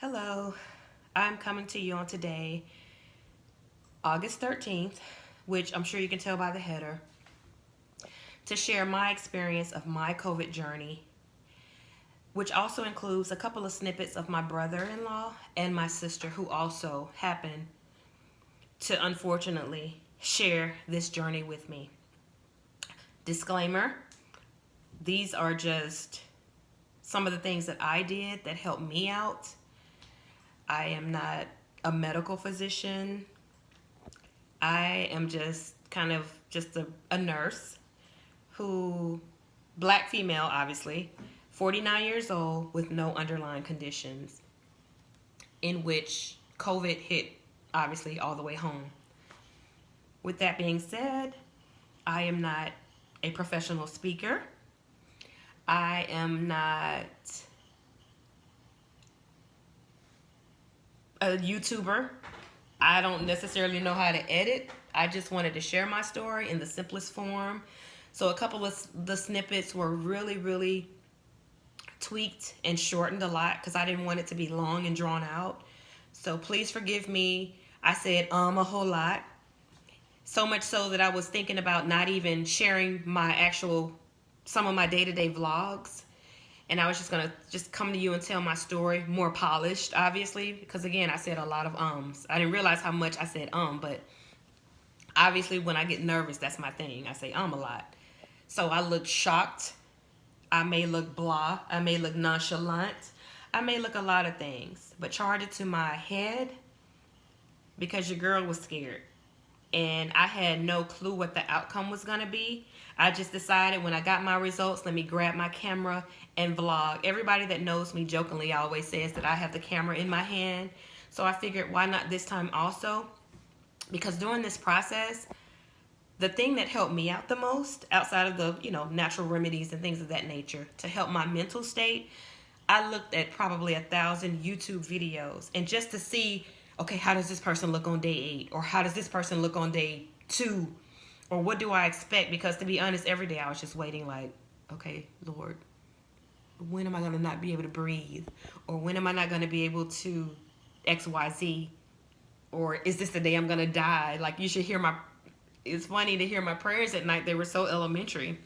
Hello, I'm coming to you on today, August 13th, which I'm sure you can tell by the header, to share my experience of my COVID journey, which also includes a couple of snippets of my brother-in-law and my sister who also happen to unfortunately share this journey with me. Disclaimer, these are just some of the things that I did that helped me out. I am not a medical physician. I am just kind of just a nurse who, black female obviously, 49 years old with no underlying conditions, in which COVID hit obviously all the way home. With that being said, I am not a professional speaker. I am not a YouTuber. I don't necessarily know how to edit. I just wanted to share my story in the simplest form. So a couple of the snippets were really tweaked and shortened a lot because I didn't want it to be long and drawn out. So please forgive me. I said a whole lot. So much so that I was thinking about not even sharing some of my day-to-day vlogs. And I was just gonna come to you and tell my story more polished, obviously, because again, I said a lot of ums. I didn't realize how much I said but obviously when I get nervous, that's my thing. I say a lot. So I look shocked. I may look blah. I may look nonchalant. I may look a lot of things, but charge it to my head because your girl was scared. And I had no clue what the outcome was going to be. I just decided when I got my results, let me grab my camera and vlog. Everybody that knows me jokingly always says that I have the camera in my hand. So I figured, why not this time also? Because during this process, the thing that helped me out the most, outside of the, natural remedies and things of that nature, to help my mental state, I looked at probably 1,000 YouTube videos. And just to see, okay, how does this person look on day 8? Or how does this person look on day 2? Or what do I expect? Because to be honest, every day I was just waiting like, okay, Lord, when am I going to not be able to breathe? Or when am I not going to be able to XYZ? Or is this the day I'm going to die? Like, you should hear it's funny to hear my prayers at night. They were so elementary.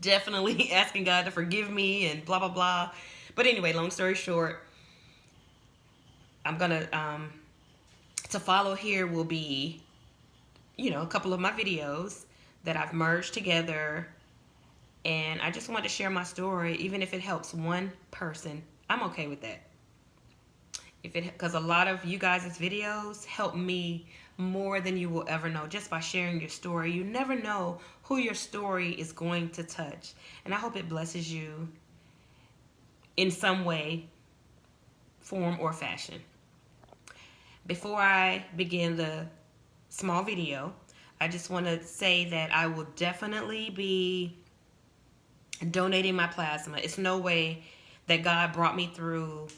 Definitely asking God to forgive me and blah, blah, blah. But anyway, long story short, I'm going to follow here will be, a couple of my videos that I've merged together. And I just want to share my story. Even if it helps one person, I'm okay with that. Because a lot of you guys' videos help me more than you will ever know just by sharing your story. You never know who your story is going to touch. And I hope it blesses you in some way, form, or fashion. Before I begin the small video, I just want to say that I will definitely be donating my plasma. It's no way that God brought me through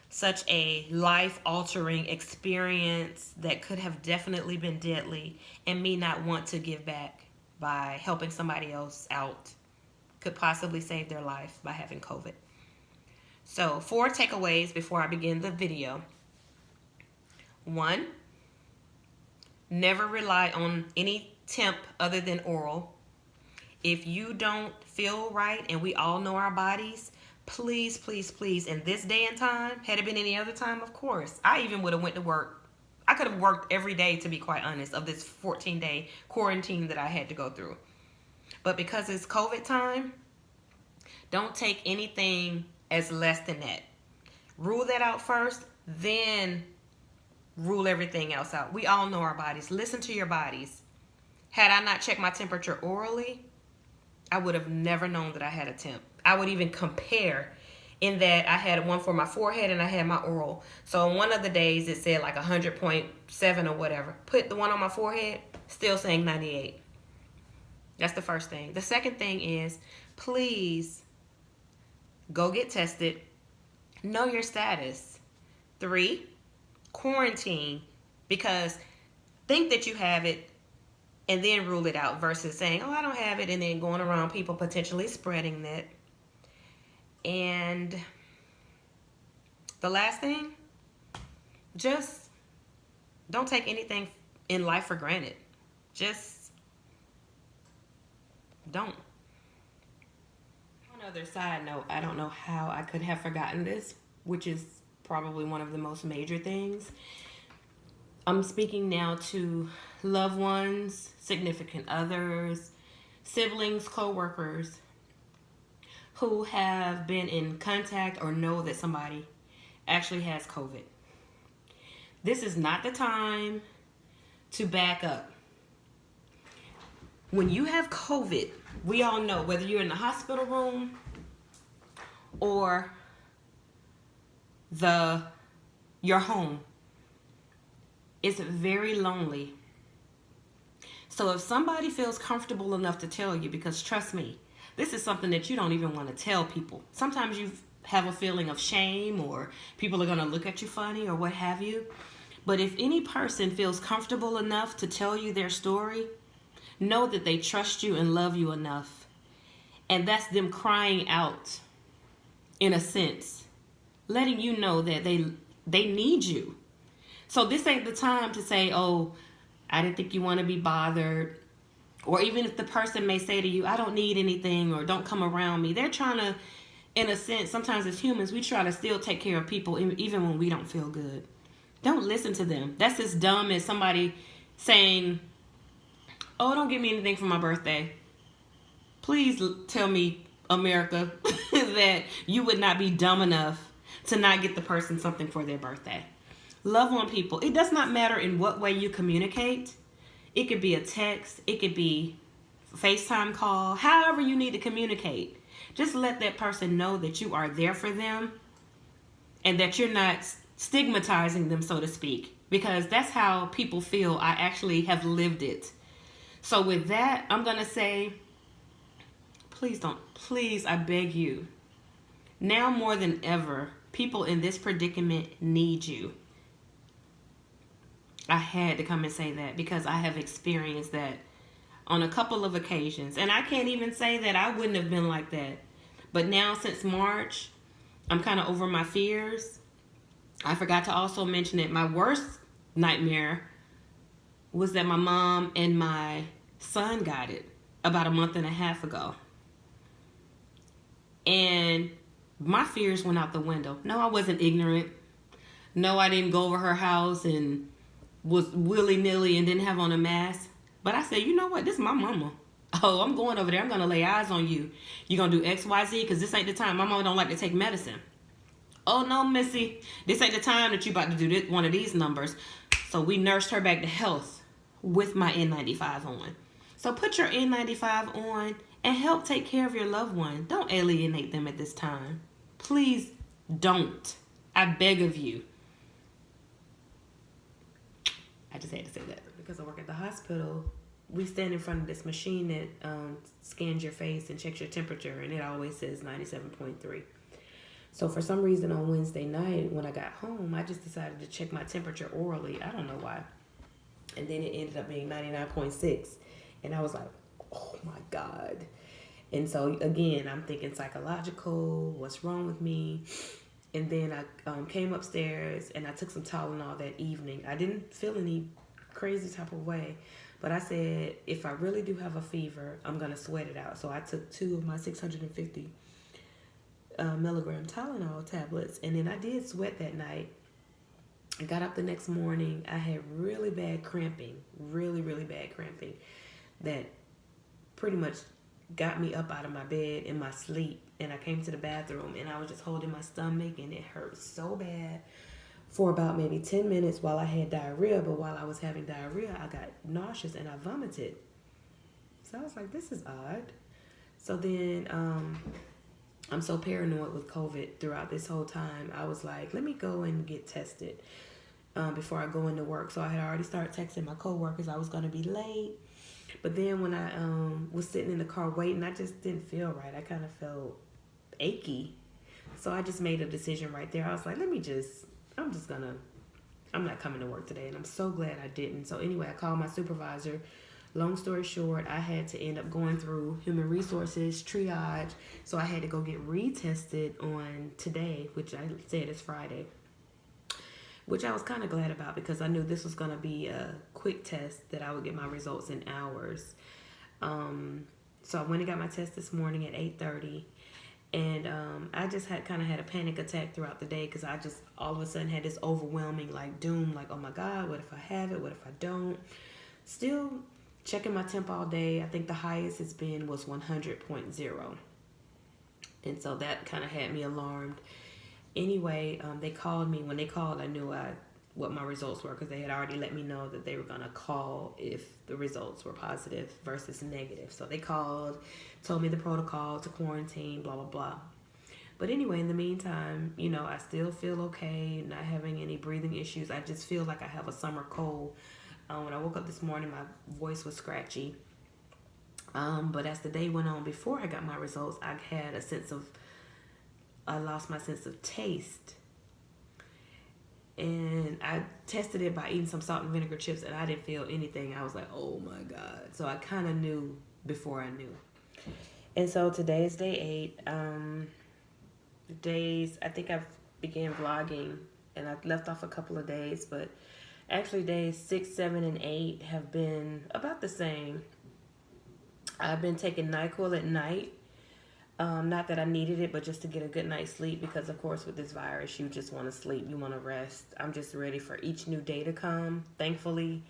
such a life-altering experience that could have definitely been deadly, and me not want to give back by helping somebody else out could possibly save their life by having COVID. So 4 takeaways before I begin the video. 1, never rely on any temp other than oral. If you don't feel right, and we all know our bodies, please, in this day and time, had it been any other time, of course, I even would have went to work. I could have worked every day, to be quite honest, of this 14-day quarantine that I had to go through. But because it's COVID time, don't take anything as less than that. Rule that out first, then rule everything else out. We all know our bodies. Listen to your bodies. Had I not checked my temperature orally, I would have never known that I had a temp. I would even compare in that I had one for my forehead and I had my oral. So on one of the days it said like 100.7 or whatever. Put the one on my forehead, still saying 98. That's the first thing. The second thing is, please go get tested. Know your status. 3, quarantine, because think that you have it and then rule it out versus saying, oh, I don't have it, and then going around people potentially spreading that. And the last thing, just don't take anything in life for granted. Just don't. On other side note, I don't know how I could have forgotten this, which is probably one of the most major things. I'm speaking now to loved ones, significant others, siblings, co-workers who have been in contact or know that somebody actually has COVID. This is not the time to back up. When you have COVID, we all know, whether you're in the hospital room or your home, it's very lonely. So if somebody feels comfortable enough to tell you, because trust me, this is something that you don't even want to tell people. Sometimes you have a feeling of shame, or people are going to look at you funny or what have you. But if any person feels comfortable enough to tell you their story, know that they trust you and love you enough. And that's them crying out, in a sense, letting you know that they need you. So this ain't the time to say, oh, I didn't think you want to be bothered. Or even if the person may say to you, I don't need anything, or don't come around me. They're trying to, in a sense, sometimes as humans, we try to still take care of people even when we don't feel good. Don't listen to them. That's as dumb as somebody saying, oh, don't give me anything for my birthday. Please tell me, America, that you would not be dumb enough to not get the person something for their birthday. Love on people. It does not matter in what way you communicate. It could be a text. It could be a FaceTime call. However you need to communicate. Just let that person know that you are there for them and that you're not stigmatizing them, so to speak. Because that's how people feel. I actually have lived it. So with that, I'm going to say, please, I beg you. Now more than ever, people in this predicament need you. I had to come and say that because I have experienced that on a couple of occasions. And I can't even say that I wouldn't have been like that. But now since March, I'm kind of over my fears. I forgot to also mention it. My worst nightmare was that my mom and my son got it about a month and a half ago. And my fears went out the window. No, I wasn't ignorant. No, I didn't go over her house and was willy-nilly and didn't have on a mask. But I said, you know what? This is my mama. Oh, I'm going over there. I'm going to lay eyes on you. You're going to do X, Y, Z because this ain't the time. My mama don't like to take medicine. Oh, no, Missy. This ain't the time that you about to do this, one of these numbers. So we nursed her back to health with my N95 on. So put your N95 on and help take care of your loved one. Don't alienate them at this time. Please don't. I beg of you. I just had to say that. Because I work at the hospital, we stand in front of this machine that scans your face and checks your temperature, and it always says 97.3. So for some reason on Wednesday night when I got home, I just decided to check my temperature orally. I don't know why. And then it ended up being 99.6. And I was like, oh my God. And so again, I'm thinking psychological, what's wrong with me? And then I came upstairs and I took some Tylenol that evening. I didn't feel any crazy type of way. But I said, if I really do have a fever, I'm going to sweat it out. So I took 2 of my 650 milligram Tylenol tablets. And then I did sweat that night. I got up the next morning. I had really bad cramping. Really, really bad cramping. That pretty much got me up out of my bed in my sleep. And I came to the bathroom and I was just holding my stomach and it hurt so bad for about maybe 10 minutes while I had diarrhea. But while I was having diarrhea, I got nauseous and I vomited. So I was like, this is odd. So then I'm so paranoid with COVID throughout this whole time. I was like, let me go and get tested before I go into work. So I had already started texting my coworkers I was going to be late. But then when I was sitting in the car waiting, I just didn't feel right. I kind of felt achy. So I just made a decision right there. I was like, I'm not coming to work today. And I'm so glad I didn't. So anyway, I called my supervisor. Long story short, I had to end up going through human resources, triage. So I had to go get retested on today, which I said is Friday. which I was kind of glad about because I knew this was going to be a quick test that I would get my results in hours. So I went and got my test this morning at 8:30. And I just had kind of had a panic attack throughout the day because I just all of a sudden had this overwhelming like doom, like, oh my God, what if I have it? What if I don't? Still checking my temp all day. I think the highest it's been was 100.0. And so that kind of had me alarmed. Anyway, they called me. When they called, I knew what my results were because they had already let me know that they were going to call if the results were positive versus negative. So they called, told me the protocol to quarantine, blah, blah, blah. But anyway, in the meantime, I still feel okay, not having any breathing issues. I just feel like I have a summer cold. When I woke up this morning, my voice was scratchy. But as the day went on, before I got my results, I lost my sense of taste. And I tested it by eating some salt and vinegar chips, and I didn't feel anything. I was like, oh my God. So I kind of knew before I knew. And so today is day 8. I think I've began vlogging, and I left off a couple of days, but actually days 6, 7, and 8 have been about the same. I've been taking NyQuil at night. Not that I needed it, but just to get a good night's sleep because, of course, with this virus, you just want to sleep. You want to rest. I'm just ready for each new day to come, thankfully.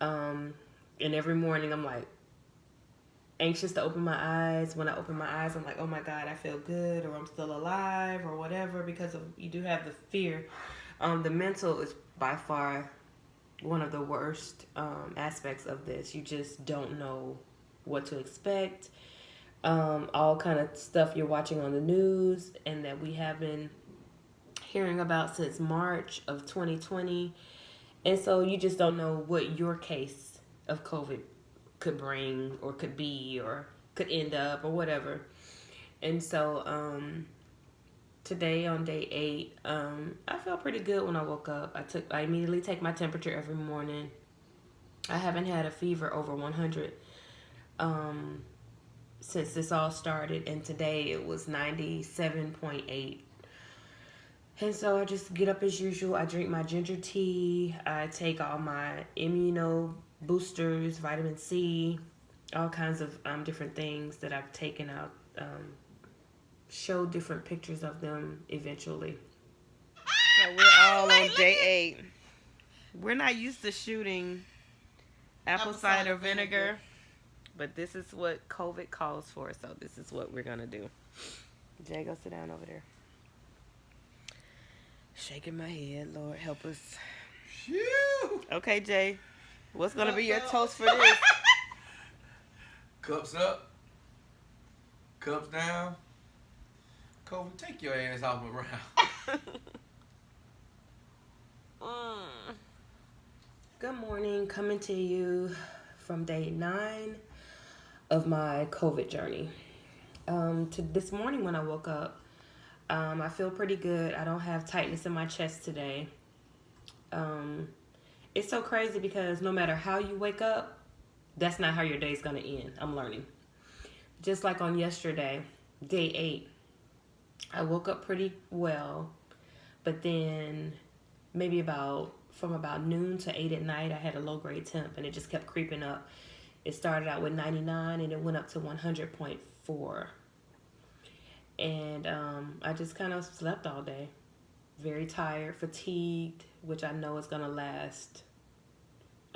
And every morning, I'm like anxious to open my eyes. When I open my eyes, I'm like, oh, my God, I feel good, or I'm still alive, or whatever, because you do have the fear. The mental is by far one of the worst aspects of this. You just don't know what to expect. All kind of stuff you're watching on the news and that we have been hearing about since March of 2020. And so you just don't know what your case of COVID could bring or could be or could end up or whatever. And so today on day 8, I felt pretty good when I woke up. I immediately take my temperature every morning. I haven't had a fever over 100 since this all started, and today it was 97.8. And so I just get up as usual. I drink my ginger tea. I take all my immuno boosters, vitamin C, all kinds of different things that I've taken out. Show different pictures of them eventually. So we're all on day 8. We're not used to shooting apple cider vinegar. But this is what COVID calls for, so this is what we're going to do. Jay, go sit down over there. Shaking my head, Lord, help us. Phew. Okay, Jay, what's going to be your toast for this? Cups up. Cups down. COVID, take your ass off around. Good morning, coming to you from day 9 of my COVID journey. This morning when I woke up, I feel pretty good. I don't have tightness in my chest today. It's so crazy because no matter how you wake up, that's not how your day's gonna end. I'm learning. Just like on yesterday, day 8, I woke up pretty well, but then maybe from about noon to 8 at night, I had a low grade temp, and it just kept creeping up. It started out with 99 and it went up to 100.4. And I just kind of slept all day. Very tired, fatigued, which I know is going to last.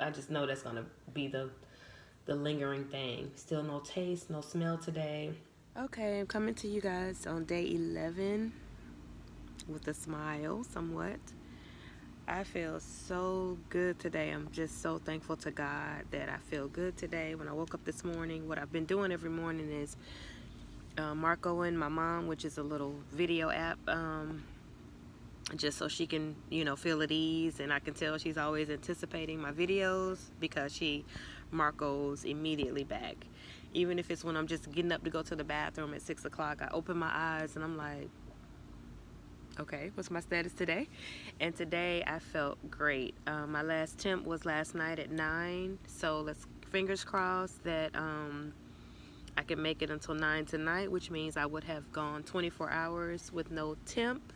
I just know that's going to be the lingering thing. Still no taste, no smell today. Okay, I'm coming to you guys on day 11 with a smile somewhat. I feel so good today. I'm just so thankful to God that I feel good today. When I woke up this morning, what I've been doing every morning is Marco and my mom, which is a little video app, just so she can, feel at ease. And I can tell she's always anticipating my videos because she Marco's immediately back. Even if it's when I'm just getting up to go to the bathroom at 6 o'clock, I open my eyes and I'm like, okay, what's my status today? And today I felt great. My last temp was last night at 9, so fingers crossed that I can make it until 9 tonight, which means I would have gone 24 hours with no temp.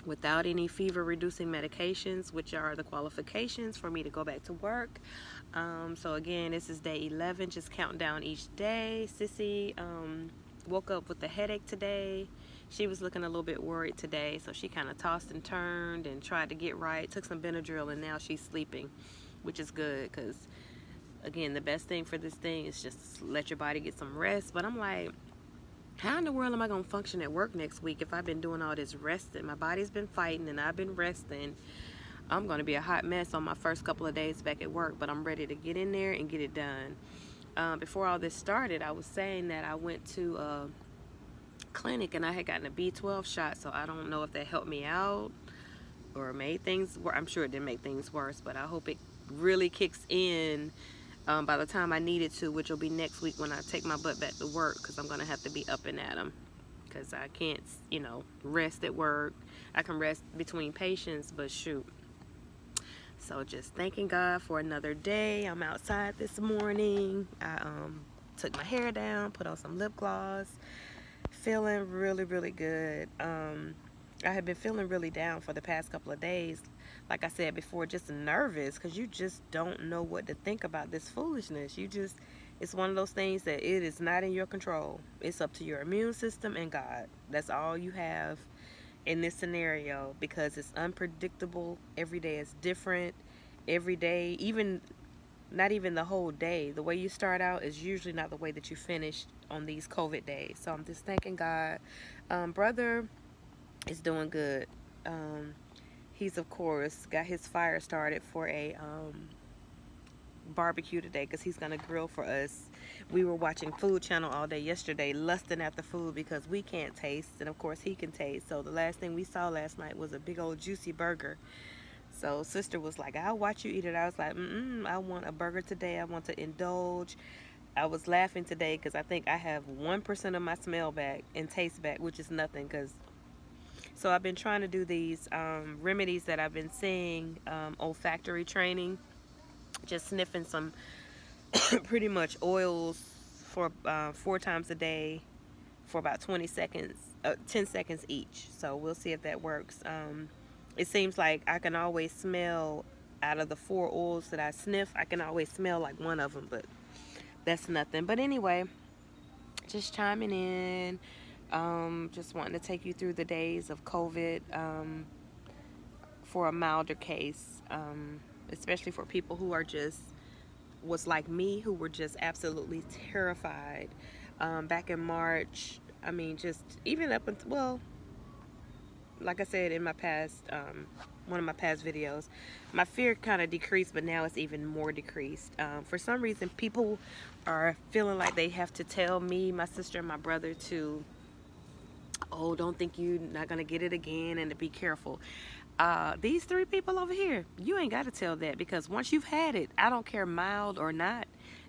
without any fever reducing medications, which are the qualifications for me to go back to work. So again, this is day 11, just counting down each day. Sissy woke up with a headache today. She was looking a little bit worried today, so she kind of tossed and turned and tried to get right, took some Benadryl, and now she's sleeping, which is good because, again, the best thing for this thing is just let your body get some rest. But I'm like, how in the world am I going to function at work next week if I've been doing all this resting? My body's been fighting and I've been resting. I'm going to be a hot mess on my first couple of days back at work, but I'm ready to get in there and get it done. Before all this started, I was saying that I went to a clinic and I had gotten a B12 shot, so I don't know if that helped me out or made things worse. I'm sure it didn't make things worse, but I hope it really kicks in by the time I need it to, which will be next week when I take my butt back to work, because I'm going to have to be up and at 'em, because I can't, rest at work. I can rest between patients, but shoot. So just thanking God for another day. I'm outside this morning. I took my hair down, put on some lip gloss, feeling really, really good. I have been feeling really down for the past couple of days. Like I said before, just nervous because you just don't know what to think about this foolishness. It's one of those things that it is not in your control. It's up to your immune system and God. That's all you have in this scenario, because it's unpredictable. Every day is different. Every day, not even the whole day, the way you start out is usually not the way that you finish on these COVID days. So I'm just thanking God. Brother is doing good. He's, of course, got his fire started for a barbecue today because he's gonna grill for us. We were watching Food Channel all day yesterday, lusting after food because we can't taste, and of course he can taste. So the last thing we saw last night was a big old juicy burger. So sister was like, I'll watch you eat it. I was like, I want a burger today. I want to indulge. I was laughing today because I think I have 1% of my smell back and taste back, which is nothing. So I've been trying to do these remedies that I've been seeing, olfactory training, just sniffing some pretty much oils for 4 times a day for about 20 seconds, 10 seconds each. So we'll see if that works. It seems like I can always smell, out of the 4 oils that I sniff, I can always smell like one of them, but that's nothing. But anyway, just chiming in, just wanting to take you through the days of COVID for a milder case, especially for people who was like me, who were just absolutely terrified back in March. I mean, just even up until, well, like I said in my past, one of my past videos, my fear kind of decreased, but now it's even more decreased. For some reason, people are feeling like they have to tell me, my sister, and my brother to, oh, don't think you're not going to get it again and to be careful. These 3 people over here, you ain't got to tell that, because once you've had it, I don't care mild or not,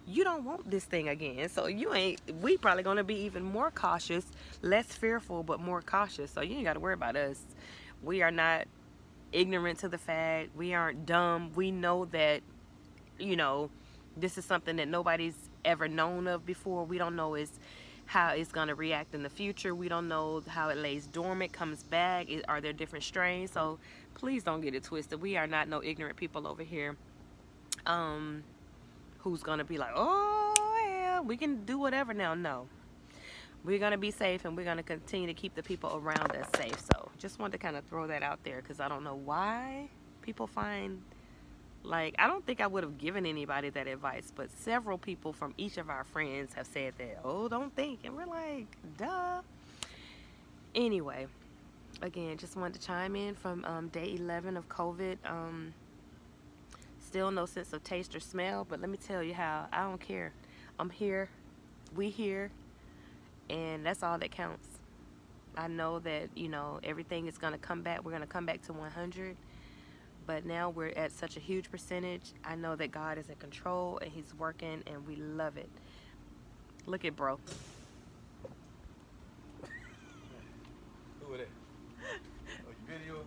you don't want this thing again. So we probably going to be even more cautious, less fearful, but more cautious. So you ain't got to worry about us. We are not ignorant to the fact. We aren't dumb. We know that, this is something that nobody's ever known of before. We don't know how it's going to react in the future. We don't know how it lays dormant, comes back. Are there different strains? So please don't get it twisted. We are not no ignorant people over here who's going to be like, oh, yeah, we can do whatever now. No. We're going to be safe, and we're going to continue to keep the people around us safe. So just wanted to kind of throw that out there, because I don't know why people find, I don't think I would have given anybody that advice, but several people from each of our friends have said that, oh, don't think. And we're like, duh. Anyway, again, just wanted to chime in from day 11 of COVID. Still no sense of taste or smell, but let me tell you how I don't care. I'm here. We here. And that's all that counts. I know that, everything is going to come back. We're going to come back to 100. But now we're at such a huge percentage. I know that God is in control and he's working, and we love it. Look at bro. Who are that? Oh, you video?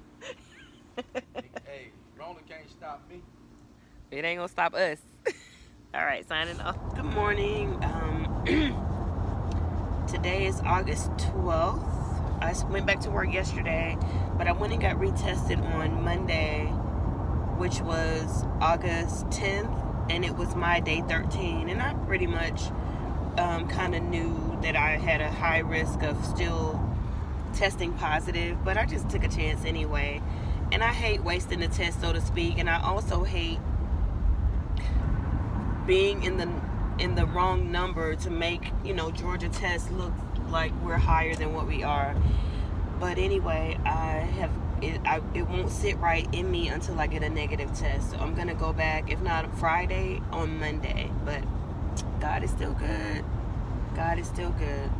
Hey, Rona can't stop me. It ain't gonna stop us. All right, signing off. Good morning. Today is August 12th. I went back to work yesterday, but I went and got retested on Monday, which was August 10th, and it was my day 13. And I pretty much kind of knew that I had a high risk of still testing positive, but I just took a chance anyway. And I hate wasting the test, so to speak, and I also hate being in the wrong number to make, you know, Georgia test look like we're higher than what we are. But anyway, it won't sit right in me until I get a negative test. So I'm gonna go back, if not Friday, on Monday. But God is still good. God is still good.